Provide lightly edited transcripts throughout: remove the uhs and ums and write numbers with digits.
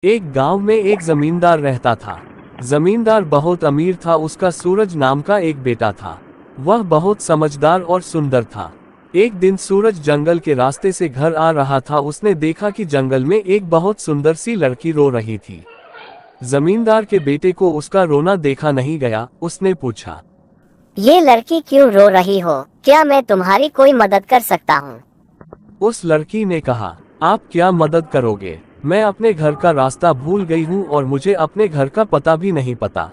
एक गांव में एक जमींदार रहता था। जमींदार बहुत अमीर था। उसका सूरज नाम का एक बेटा था। वह बहुत समझदार और सुंदर था। एक दिन सूरज जंगल के रास्ते से घर आ रहा था। उसने देखा कि जंगल में एक बहुत सुंदर सी लड़की रो रही थी। जमींदार के बेटे को उसका रोना देखा नहीं गया। उसने पूछा, ये लड़की क्यों रो रही हो? क्या मैं तुम्हारी कोई मदद कर सकता हूँ? उस लड़की ने कहा, आप क्या मदद करोगे? मैं अपने घर का रास्ता भूल गई हूँ और मुझे अपने घर का पता भी नहीं पता।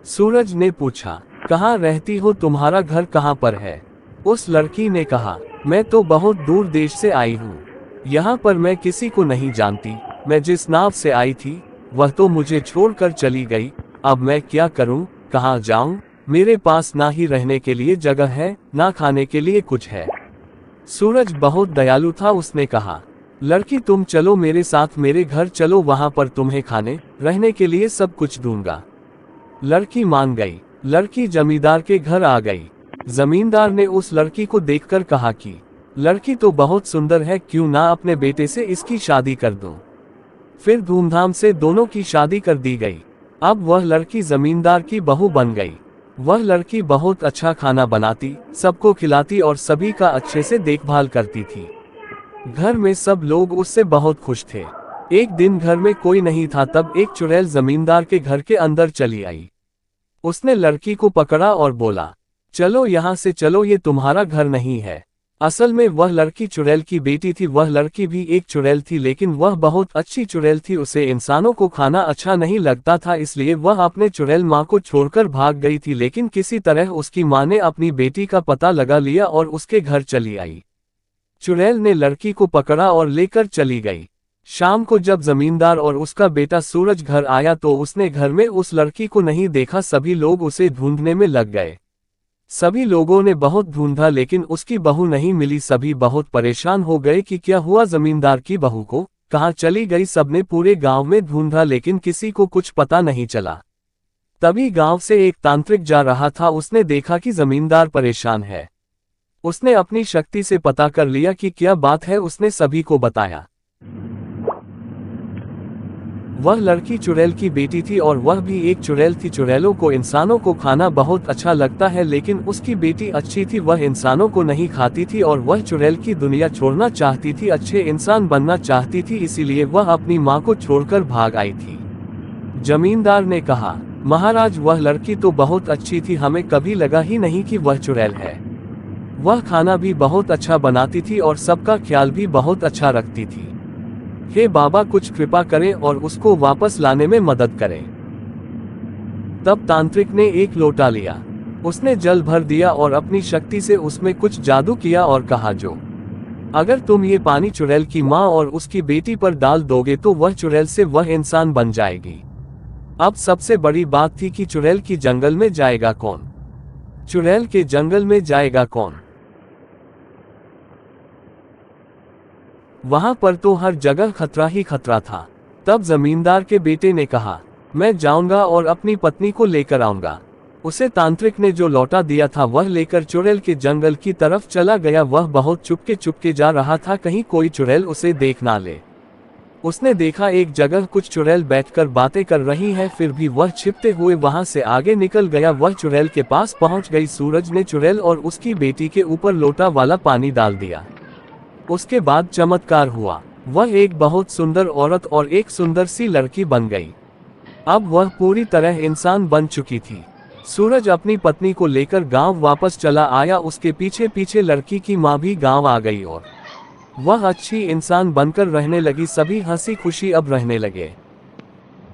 सूरज ने पूछा, कहाँ रहती हो? तुम्हारा घर कहाँ पर है? उस लड़की ने कहा, मैं तो बहुत दूर देश से आई हूँ। यहाँ पर मैं किसी को नहीं जानती। मैं जिस नाव से आई थी वह तो मुझे छोड़कर चली गई। अब मैं क्या करूँ? कहाँ जाऊँ? मेरे पास ना ही रहने के लिए जगह है, ना खाने के लिए कुछ है। सूरज बहुत दयालु था। उसने कहा, लड़की तुम चलो मेरे साथ, मेरे घर चलो, वहां पर तुम्हें खाने रहने के लिए सब कुछ दूंगा। लड़की मान गई। लड़की जमींदार के घर आ गई। जमींदार ने उस लड़की को देखकर कहा कि लड़की तो बहुत सुंदर है, क्यों ना अपने बेटे से इसकी शादी कर दूं। फिर धूमधाम से दोनों की शादी कर दी गई। अब वह लड़की जमींदार की बहू बन गई। वह लड़की बहुत अच्छा खाना बनाती, सबको खिलाती और सभी का अच्छे से देखभाल करती थी। घर में सब लोग उससे बहुत खुश थे। एक दिन घर में कोई नहीं था, तब एक चुड़ैल जमींदार के घर के अंदर चली आई। उसने लड़की को पकड़ा और बोला, चलो यहाँ से चलो, ये तुम्हारा घर नहीं है। असल में वह लड़की चुड़ैल की बेटी थी। वह लड़की भी एक चुड़ैल थी, लेकिन वह बहुत अच्छी चुड़ैल थी। उसे इंसानों को खाना अच्छा नहीं लगता था, इसलिए वह अपने चुड़ैल माँ को छोड़कर भाग गई थी। लेकिन किसी तरह उसकी माँ ने अपनी बेटी का पता लगा लिया और उसके घर चली आई। चुड़ैल ने लड़की को पकड़ा और लेकर चली गई। शाम को जब जमींदार और उसका बेटा सूरज घर आया तो उसने घर में उस लड़की को नहीं देखा। सभी लोग उसे ढूंढने में लग गए। सभी लोगों ने बहुत ढूंढा, लेकिन उसकी बहू नहीं मिली। सभी बहुत परेशान हो गए कि क्या हुआ जमींदार की बहू को, कहाँ चली गई। सबने पूरे गांव में ढूंढा, लेकिन किसी को कुछ पता नहीं चला। तभी गांव से एक तांत्रिक जा रहा था। उसने देखा कि जमींदार परेशान है। उसने अपनी शक्ति से पता कर लिया कि क्या बात है। उसने सभी को बताया। वह लड़की चुड़ैल की बेटी थी और वह भी एक चुड़ैल थी। चुड़ैलों को इंसानों को खाना बहुत अच्छा लगता है, लेकिन उसकी बेटी अच्छी थी, वह इंसानों को नहीं खाती थी और वह चुड़ैल की दुनिया छोड़ना चाहती थी, अच्छे इंसान बनना चाहती थी। इसीलिए वह अपनी माँ को छोड़कर भाग आई थी। जमींदार ने कहा, महाराज, वह लड़की तो बहुत अच्छी थी, हमें कभी लगा ही नहीं कि वह चुड़ैल है। वह खाना भी बहुत अच्छा बनाती थी और सबका ख्याल भी बहुत अच्छा रखती थी। हे बाबा, कुछ कृपा करें और उसको वापस लाने में मदद करें। तब तांत्रिक ने एक लोटा लिया। उसने जल भर दिया और अपनी शक्ति से उसमें कुछ जादू किया और कहा, जो अगर तुम ये पानी चुड़ैल की माँ और उसकी बेटी पर डाल दोगे तो वह चुड़ैल से वह इंसान बन जाएगी। अब सबसे बड़ी बात थी कि चुड़ैल की जंगल में जाएगा कौन? चुड़ैल के जंगल में जाएगा कौन? वहां पर तो हर जगह खतरा ही खतरा था। तब जमींदार के बेटे ने कहा, मैं जाऊंगा और अपनी पत्नी को लेकर आऊंगा। उसे तांत्रिक ने जो लौटा दिया था वह लेकर चुड़ैल के जंगल की तरफ चला गया। वह बहुत चुपके चुपके जा रहा था, कहीं कोई चुड़ैल उसे देख ना ले। उसने देखा एक जगह कुछ चुड़ैल बैठकर बातें कर रही हैं, फिर भी वह छिपते हुए वहां से आगे निकल गया। वह चुड़ैल के पास पहुंच गई। सूरज ने चुड़ैल और उसकी बेटी के ऊपर लोटा वाला पानी डाल दिया। उसके बाद चमत्कार हुआ। वह एक बहुत सुंदर औरत और एक सुंदर सी लड़की बन गई। अब वह पूरी तरह इंसान बन चुकी थी। सूरज अपनी पत्नी को लेकर गांव वापस चला आया। उसके पीछे पीछे लड़की की माँ भी गांव आ गई और वह अच्छी इंसान बनकर रहने लगी। सभी हंसी खुशी अब रहने लगे।